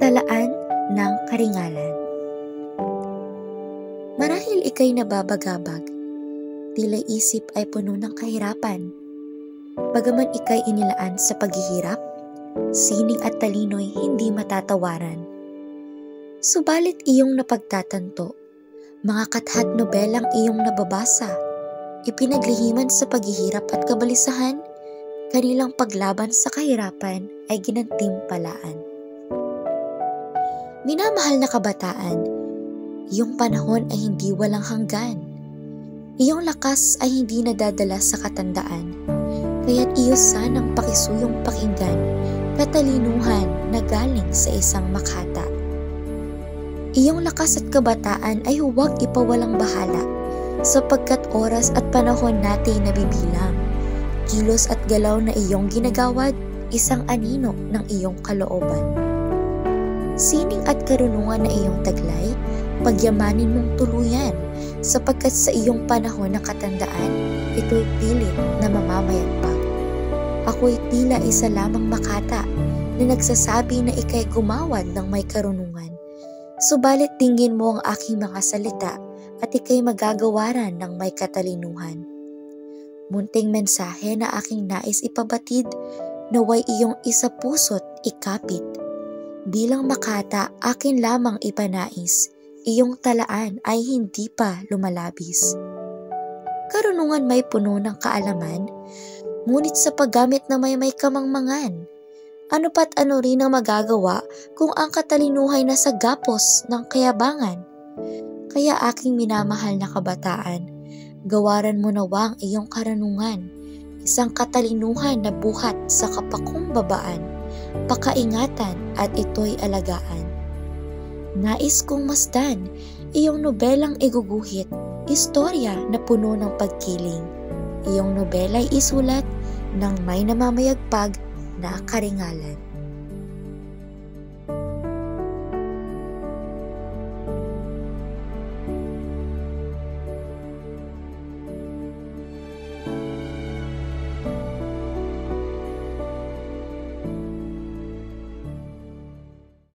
Talaan ng Karingalan. Marahil ika'y nababagabag, tila isip ay puno ng kahirapan. Bagaman ika'y inilaan sa paghihirap, sining at talino'y hindi matatawaran. Subalit iyong napagtatanto, mga kathat nobelang iyong nababasa, ipinaglihiman sa paghihirap at kabalisahan, kanilang paglaban sa kahirapan ay ginantimpalaan. Minamahal na kabataan, iyong panahon ay hindi walang hanggan. Iyong lakas ay hindi nadadala sa katandaan, kaya't iyo sanang pakisuyong pakinggan katalinuhan na galing sa isang makata. Iyong lakas at kabataan ay huwag ipawalang bahala, sapagkat oras at panahon natin nabibilang. Kilos at galaw na iyong ginagawad, isang anino ng iyong kalooban. Sining at karunungan na iyong taglay, pagyamanin mong tuluyan, sapagkat sa iyong panahon ng katandaan, ito'y pilit na mamamayagpag. Ako'y tila isa lamang makata na nagsasabi na ika'y gumawad ng may karunungan. Subalit tingin mo ang aking mga salita at ika'y magagawaran ng may katalinuhan. Munting mensahe na aking nais ipabatid, naway iyong isa puso't ikapit. Bilang makata, akin lamang ipanais, iyong talaan ay hindi pa lumalabis. Karunungan may puno ng kaalaman, ngunit sa paggamit na may kamangmangan. Ano pat ano rin ang magagawa kung ang katalinuhay nasa gapos ng kayabangan? Kaya aking minamahal na kabataan, gawaran mo nawa ang iyong karunungan, isang katalinuhan na buhat sa kapakumbabaan, pakaingatan at ito'y alagaan. Nais kong masdan, iyong nobelang iguguhit, istorya na puno ng pagkiling. Iyong nobela'y isulat ng may namamayagpag na karingalan.